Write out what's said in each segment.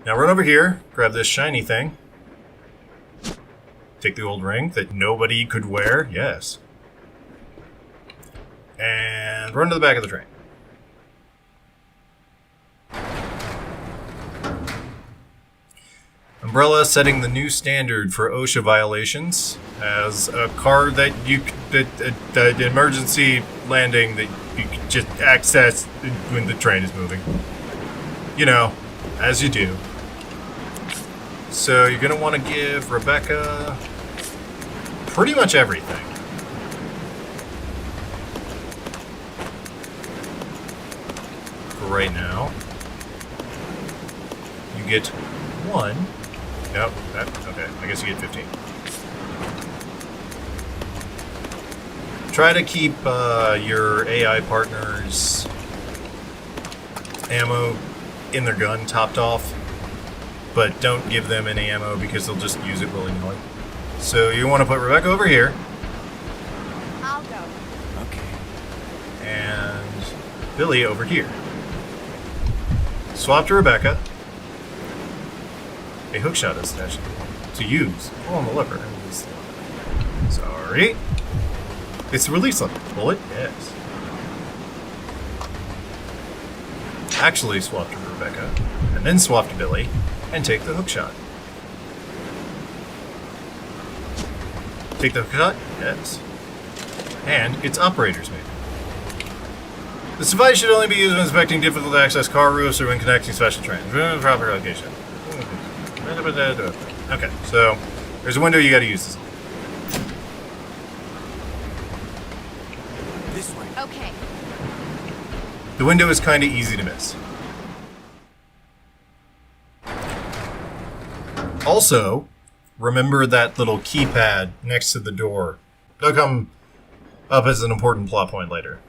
Now run over here, grab this shiny thing. Take the old ring that nobody could wear, yes. And run to the back of the train. Umbrella setting the new standard for OSHA violations as a car that the emergency landing that you can just access when the train is moving. You know, as you do. So you're going to want to give Rebecca pretty much everything. For right now. You get 1. Nope, okay, I guess you get 15. Try to keep your AI partners' ammo in their gun topped off, but don't give them any ammo because they'll just use it willy-nilly. So you want to put Rebecca over here. I'll go. Okay. And Billy over here. Swap to Rebecca. A hookshot is attached to use. Pull on the lever. Sorry. It's the release lever. Bullet? Yes. Actually swap to Rebecca, and then swap to Billy, and take the hookshot. Take the hookshot? Yes. And it's operator's manual. This device should only be used when inspecting difficult to access car roofs or when connecting special trains. Proper location. Okay, so there's a window you gotta use this. This way. Okay. The window is kind of easy to miss. Also, remember that little keypad next to the door. It'll come up as an important plot point later.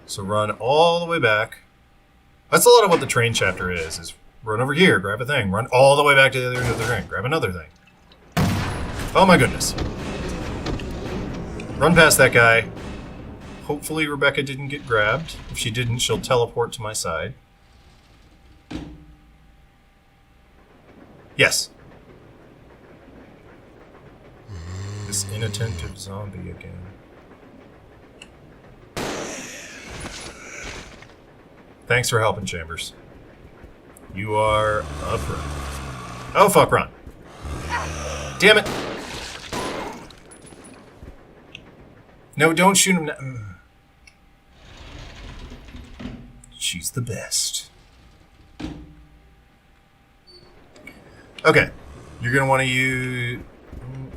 So run all the way back. That's a lot of what the train chapter is run over here, grab a thing, run all the way back to the other end of the train, grab another thing. Oh my goodness. Run past that guy. Hopefully Rebecca didn't get grabbed. If she didn't, she'll teleport to my side. Yes. This inattentive zombie again. Thanks for helping, Chambers. You are up front. Oh, fuck, run. Damn it. No, don't shoot him now. She's the best. Okay. You're going to want to use...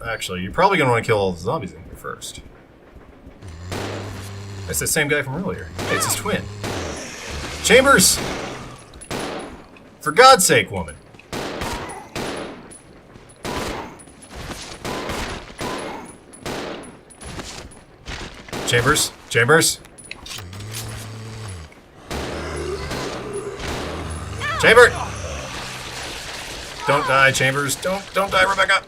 Actually, you're probably going to want to kill all the zombies in here first. That's the same guy from earlier. Hey, it's his twin. Chambers! For God's sake, woman. Chambers? Chambers? Chambers! Don't die, Chambers. Don't die, Rebecca.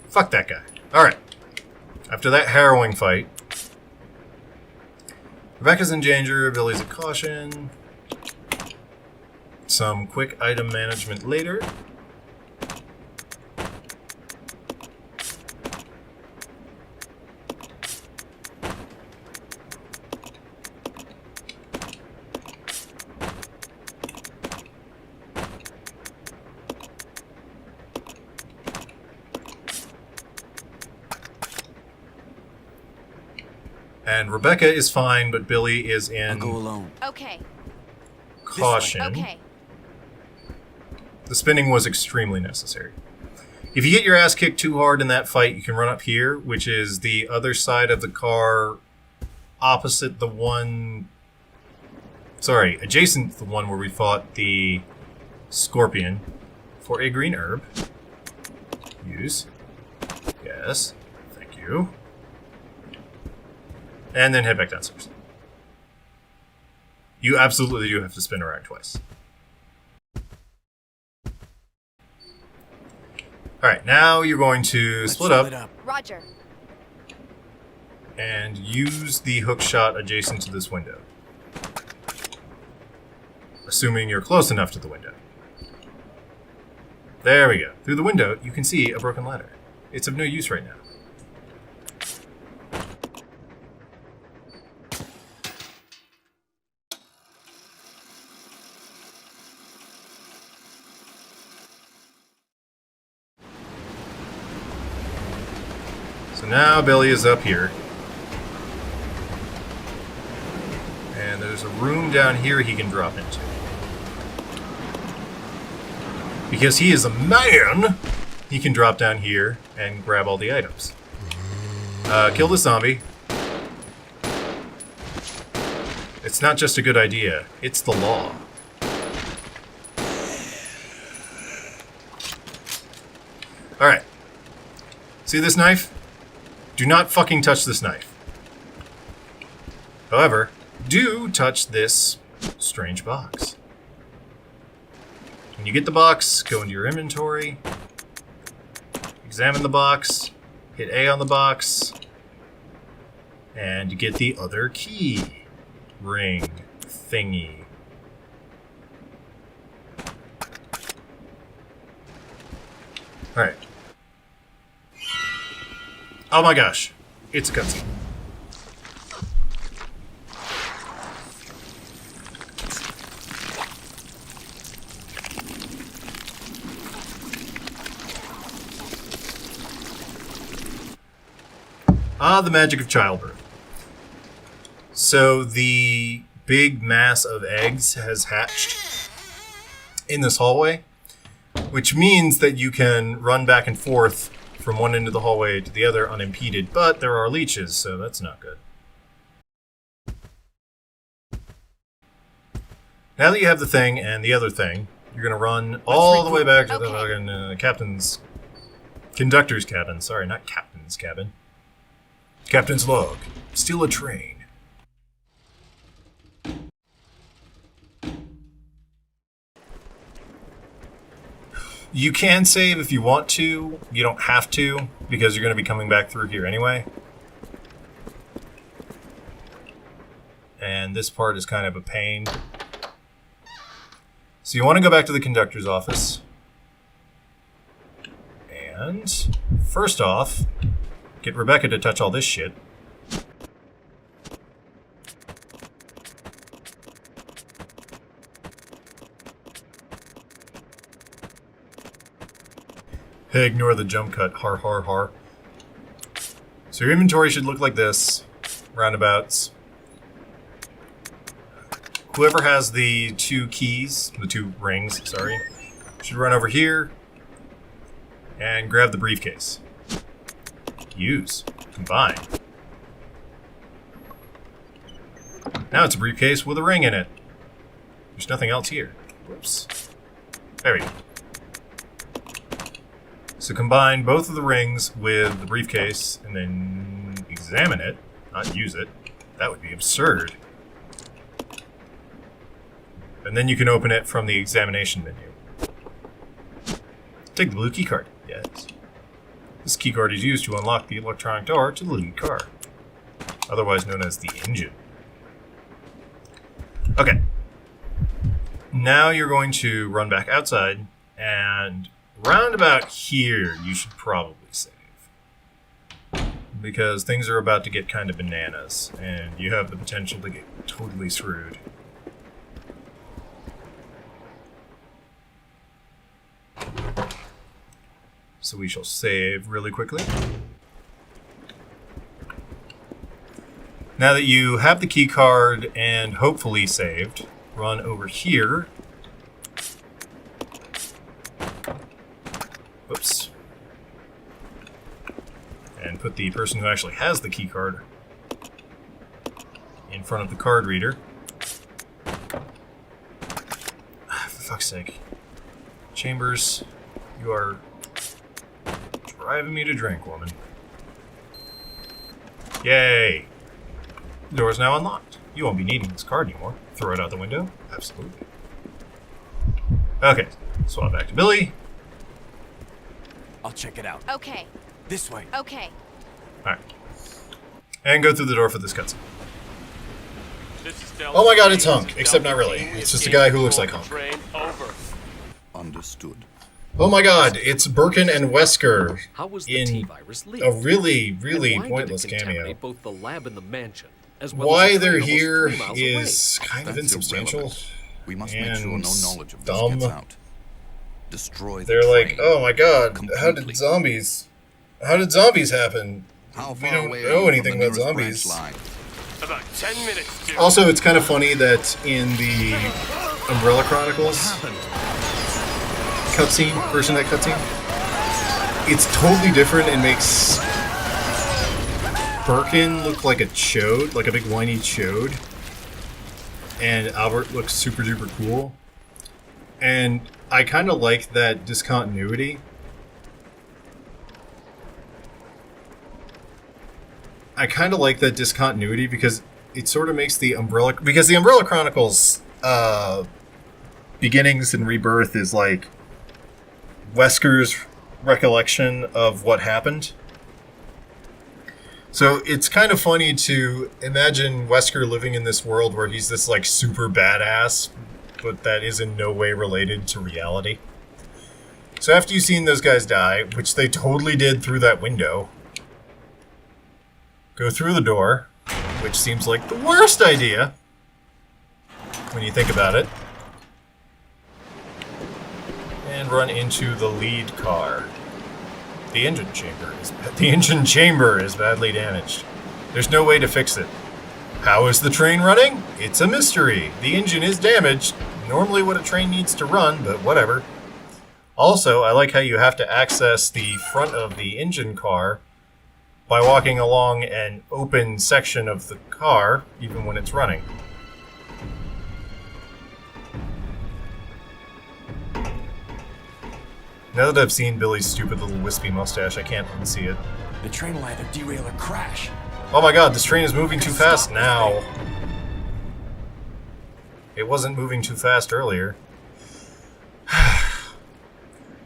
Fuck that guy. Alright. After that harrowing fight, Rebecca's in danger, Billy's a caution. Some quick item management later. And Rebecca is fine, but Billy is I'll in go alone. Okay. caution. Okay. The spinning was extremely necessary. If you get your ass kicked too hard in that fight, you can run up here, which is the other side of the car opposite the one... Sorry, adjacent to the one where we fought the scorpion for a green herb. Use. Yes. Thank you. And then head back downstairs. You absolutely do have to spin around twice. Alright, now you're going to Let's split up Roger. and use the hook shot adjacent to this window. Assuming you're close enough to the window. There we go. Through the window, you can see a broken ladder. It's of no use right now. So now Billy is up here. And there's a room down here he can drop into. Because he is a man, he can drop down here and grab all the items. Kill the zombie. It's not just a good idea, it's the law. Alright. See this knife? Do not fucking touch this knife. However, do touch this strange box. When you get the box, go into your inventory, examine the box, hit A on the box, and you get the other key ring thingy. Alright. Oh my gosh, it's a cutscene. Ah, the magic of childbirth. So the big mass of eggs has hatched in this hallway, which means that you can run back and forth from one end of the hallway to the other unimpeded, but there are leeches, so that's not good. Now that you have the thing and the other thing, you're going to run all the way back to the fucking conductor's cabin. Sorry, not captain's cabin. Captain's log. Steal a train. You can save if you want to. You don't have to, because you're going to be coming back through here anyway. And this part is kind of a pain. So you want to go back to the conductor's office. And first off, get Rebecca to touch all this shit. Hey, ignore the jump cut. Har, har, har. So your inventory should look like this. Roundabouts. Whoever has the two keys, the two rings, sorry, should run over here and grab the briefcase. Use. Combine. Now it's a briefcase with a ring in it. There's nothing else here. Whoops. There we go. So combine both of the rings with the briefcase and then examine it, not use it. That would be absurd. And then you can open it from the examination menu. Take the blue keycard. Yes. This keycard is used to unlock the electronic door to the lead car, otherwise known as the engine. Okay. Now you're going to run back outside, and round about here you should probably save. Because things are about to get kind of bananas, and you have the potential to get totally screwed. So we shall save really quickly. Now that you have the key card and hopefully saved, run over here. Whoops. And put the person who actually has the key card in front of the card reader. For fuck's sake. Chambers, you are driving me to drink, woman. Yay! The door is now unlocked. You won't be needing this card anymore. Throw it out the window? Absolutely. Okay, swap back to Billy. I'll check it out. Okay. This way. Okay. Alright. And go through the door for this cutscene. Oh my god, it's Hunk. Except not really. It's just a guy who looks like Hunk. Understood. Oh my god, it's Birkin and Wesker How was the in T-virus leaked? a really, really And why pointless did it cameo. contaminate both the lab and the mansion, as well Why as the they're train here almost 3 miles away? is kind of That's insubstantial. irrelevant. We must make sure and no knowledge of this dumb. gets out. Destroy the They're like, train. oh my god, how Completely. did zombies happen? How We far don't away know are you from anything the about nearest zombies. branch line? About 10 minutes, dude. Also, it's kind of funny that in the Umbrella Chronicles cutscene, version of that cutscene, it's totally different and makes Birkin look like a chode, like a big whiny chode, and Albert looks super duper cool. And I kind of like that discontinuity. Because it sort of makes the Umbrella Chronicles beginnings and rebirth is like Wesker's recollection of what happened. So it's kind of funny to imagine Wesker living in this world where he's this like super badass, but that is in no way related to reality. So after you've seen those guys die, which they totally did through that window, go through the door, which seems like the worst idea when you think about it, and run into the lead car. The engine chamber is badly damaged. There's no way to fix it. How is the train running? It's a mystery. The engine is damaged. Normally what a train needs to run, but whatever. Also, I like how you have to access the front of the engine car by walking along an open section of the car, even when it's running. Now that I've seen Billy's stupid little wispy mustache, I can't unsee it. The train will either derail or crash. Oh my god, this train is moving too fast now. It wasn't moving too fast earlier.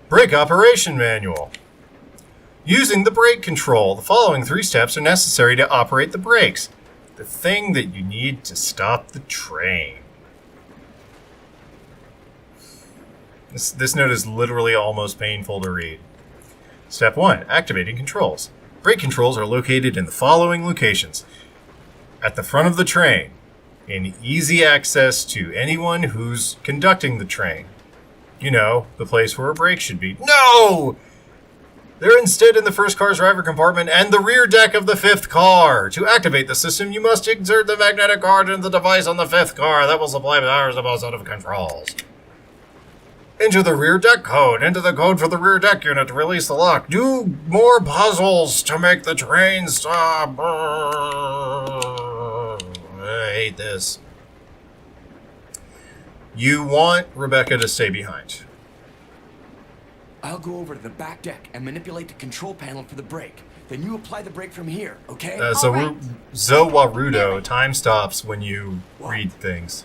Brake operation manual. Using the brake control, the following 3 steps are necessary to operate the brakes. The thing that you need to stop the train. This note is literally almost painful to read. Step 1. Activating controls. Brake controls are located in the following locations. At the front of the train, in easy access to anyone who's conducting the train. You know, the place where a brake should be. No! They're instead in the first car's driver compartment and the rear deck of the 5th car. To activate the system, you must insert the magnetic card into the device on the 5th car. That will supply powers to both set of controls. Enter the rear deck code. Enter the code for the rear deck unit to release the lock. Do more puzzles to make the train stop. I hate this. You want Rebecca to stay behind. I'll go over to the back deck and manipulate the control panel for the brake. Then you apply the brake from here, okay? So Alright. Zowarudo, time stops when you read things.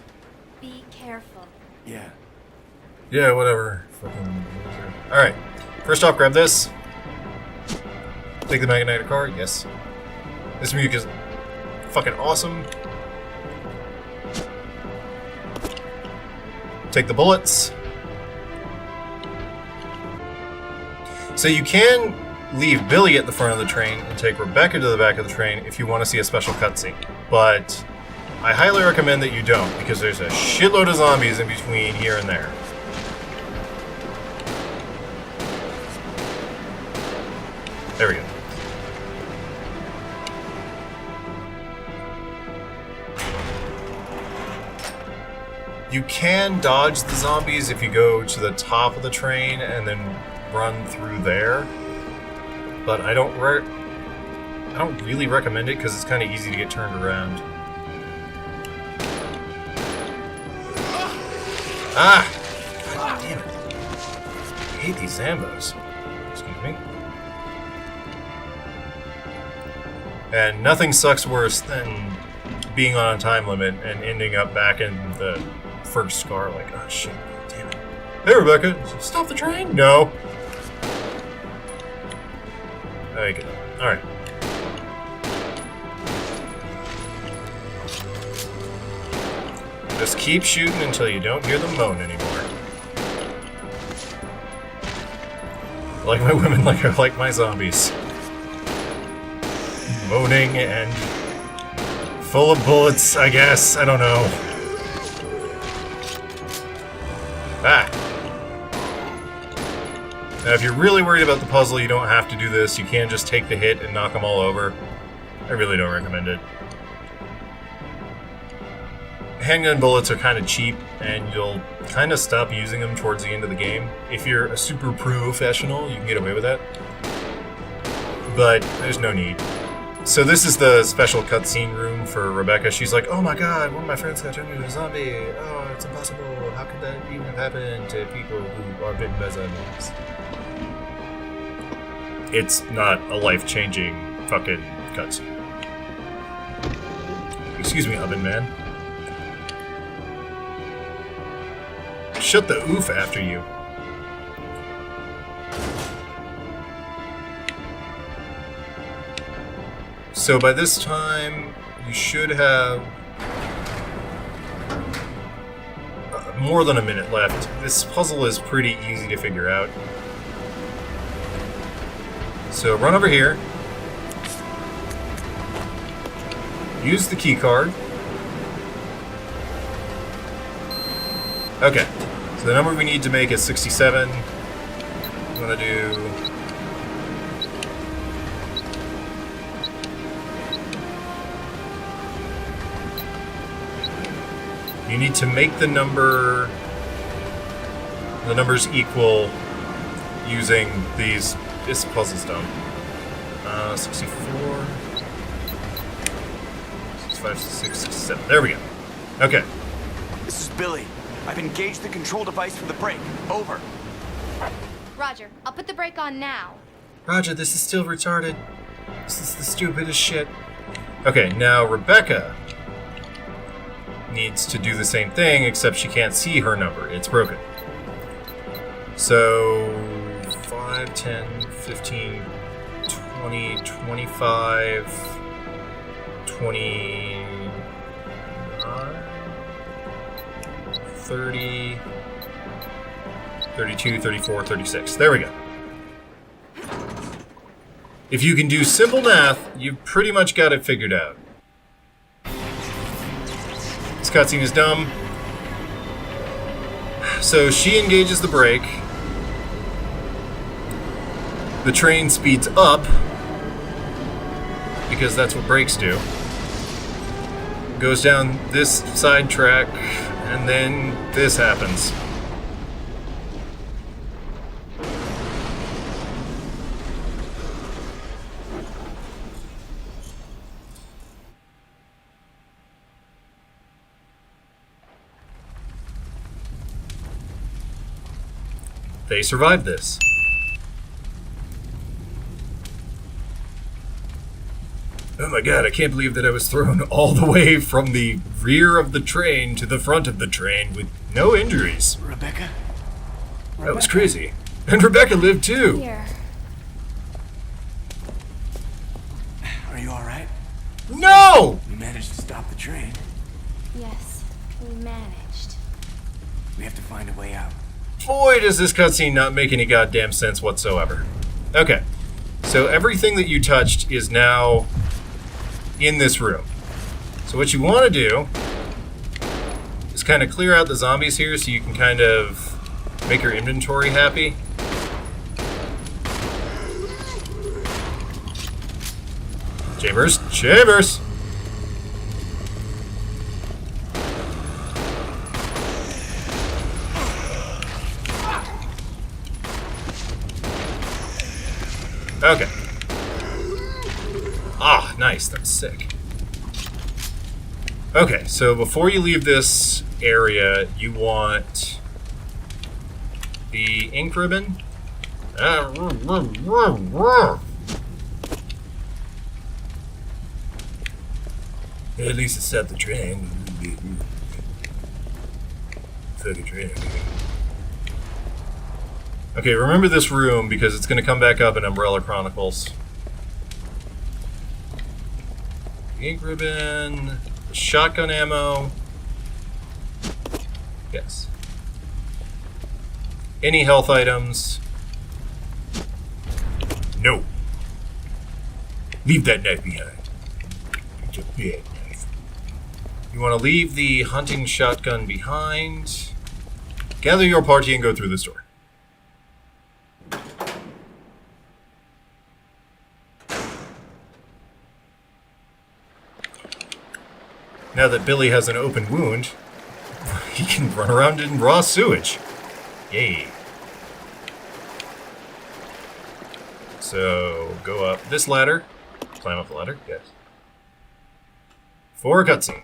Be careful. Yeah. Yeah, whatever. Fucking loser. Alright. First off, grab this. Take the magnetic card. Yes. This music is fucking awesome. Take the bullets. So you can leave Billy at the front of the train and take Rebecca to the back of the train if you want to see a special cutscene. But I highly recommend that you don't, because there's a shitload of zombies in between here and there. There we go. You can dodge the zombies if you go to the top of the train and then run through there, but I don't really recommend it because it's kind of easy to get turned around. Ah! God damn it. I hate these Zambos. Excuse me. And nothing sucks worse than being on a time limit and ending up back in the first car like, oh shit, damn it. Hey Rebecca, stop the train? No. Okay. Alright. Just keep shooting until you don't hear them moan anymore. Like my women, like I like my zombies. Moaning and full of bullets, I guess. I don't know. Ah. Now, if you're really worried about the puzzle, you don't have to do this. You can just take the hit and knock them all over. I really don't recommend it. Handgun bullets are kind of cheap, and you'll kind of stop using them towards the end of the game. If you're a super professional, you can get away with that. But there's no need. So this is the special cutscene room for Rebecca. She's like, oh my god, one of my friends got turned into a zombie. Oh, it's impossible. How could that even have happened to people who are bitten by zombies? It's not a life-changing fucking cutscene. Excuse me, Oven Man. Shut the oof after you. So by this time, you should have more than a minute left. This puzzle is pretty easy to figure out. So run over here. Use the key card. Okay. So the number we need to make is 67. I'm gonna do... You need to make the numbers equal using these. This puzzle's dumb. 64, 65, 66, 67. There we go. Okay. This is Billy. I've engaged the control device for the brake. Over. Roger, I'll put the brake on now. Roger, this is still retarded. This is the stupidest shit. Okay, now Rebecca needs to do the same thing, except she can't see her number. It's broken. So 5, 10, 15, 20, 25, 29, 30, 32, 34, 36. There we go. If you can do simple math, you've pretty much got it figured out. This cutscene is dumb. So she engages the brake. The train speeds up, because that's what brakes do. Goes down this side track, and then this happens. They survived this. Oh my god, I can't believe that I was thrown all the way from the rear of the train to the front of the train with no injuries. Rebecca? That was crazy. And Rebecca lived too. Here. Are you alright? No! We managed to stop the train. Yes, we managed. We have to find a way out. Boy, does this cutscene not make any goddamn sense whatsoever. Okay, so everything that you touched is now in this room. So what you want to do is kind of clear out the zombies here so you can kind of make your inventory happy. Chambers, chambers! Okay. Ah, nice. That's sick. Okay, so before you leave this area, you want the ink ribbon. At least it stopped the train. Fucking train. Okay, remember this room because it's going to come back up in Umbrella Chronicles. ink ribbon, shotgun ammo. Yes. Any health items? No. Leave that knife behind. It's a bad knife. You want to leave the hunting shotgun behind. Gather your party and go through this door. Now that Billy has an open wound, he can run around in raw sewage. Yay. So, go up this ladder. Climb up the ladder, yes. For a cutscene.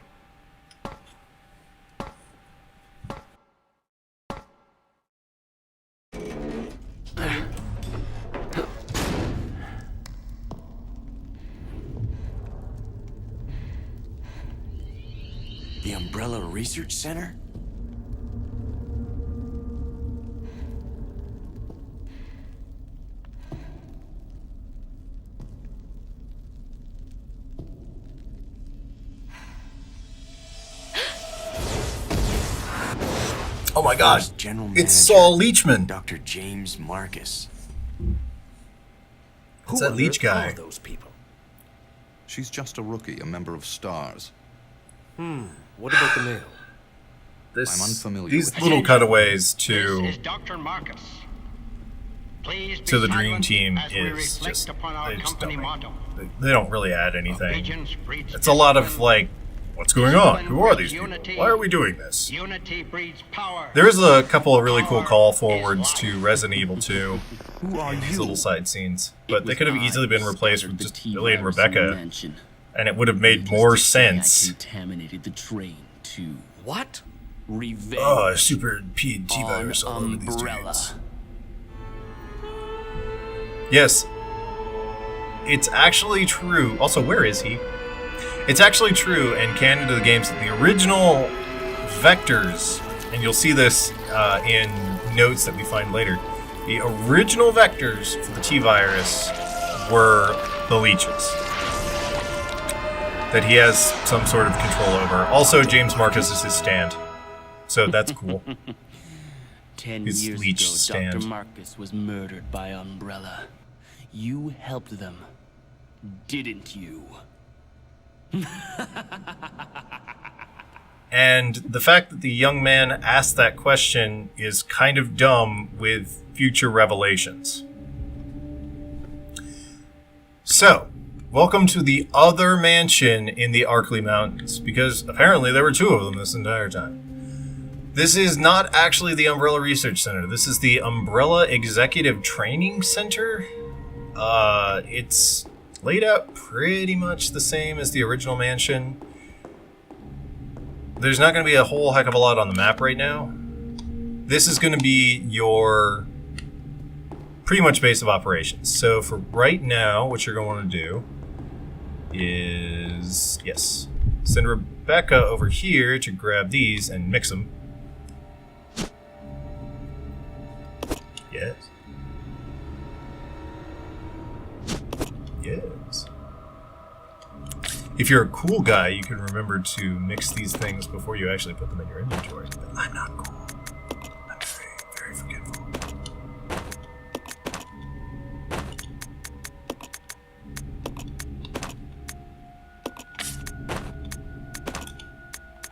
The Umbrella Research Center? Oh my god, General it's Manager, Saul Leachman. Dr. James Marcus. It's that on leech earth guy. are those people? She's just a rookie, a member of STARS. What about the mail? This, I'm unfamiliar these with little this. cutaways This to is Dr. Marcus. Please to the be Dream silent Team as we is reflect just, upon our they just company don't, motto. they don't really add anything. Obedience breeds It's a lot of discipline. like, what's going on? Discipline Who are breeds these people? unity. Why are we doing this? Unity breeds power. There is a couple of really cool Power call is forwards life. to Resident Evil 2. Who are These you? little side scenes, It but they was could have I easily been who replaced scattered with the just Billy and T-virus in the Rebecca, mansion. and it would have made Needless more to say, I sense. contaminated the train to What? revenge. Oh, a super T on virus all over these Umbrella. trains. Yes. It's actually true. Also, where is he? It's actually true and canon to the games that the original vectors, and you'll see this in notes that we find later, the original vectors for the T-virus were the leeches. That he has some sort of control over. Also, James Marcus is his stand. So that's cool. 10 His years leech ago, stand. Dr. Marcus was murdered by Umbrella. You helped them, didn't you? And the fact that the young man asked that question is kind of dumb with future revelations. So, welcome to the other mansion in the Arkley Mountains, because apparently there were two of them this entire time. This is not actually the Umbrella Research Center. This is the Umbrella Executive Training Center. It's laid out pretty much the same as the original mansion. There's not going to be a whole heck of a lot on the map right now. This is going to be your pretty much base of operations. So for right now, what you're going to want to do is, yes, send Rebecca over here to grab these and mix them. Yes. Yes. If you're a cool guy, you can remember to mix these things before you actually put them in your inventory. But I'm not cool. I'm very, very forgetful.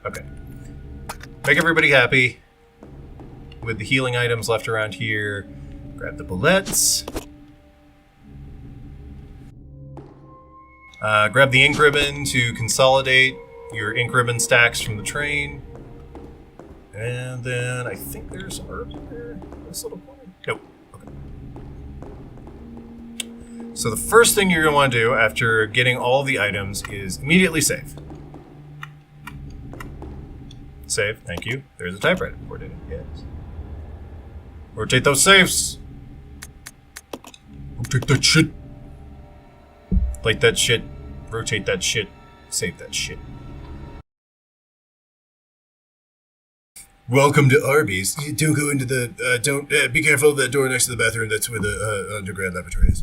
Okay. Make everybody happy with the healing items left around here. Grab the bullets. Grab the ink ribbon to consolidate your ink ribbon stacks from the train. And then I think there's some herbs in there. This little corner. Nope. Okay. So the first thing you're going to want to do after getting all the items is immediately save. Save. Thank you. There's a typewriter. Rotate it. Yes. Rotate those saves. Rotate that shit. Like that shit. Rotate that shit. Save that shit. Welcome to Arby's. Don't go into the. Don't be careful of that door next to the bathroom. That's where the underground laboratory is.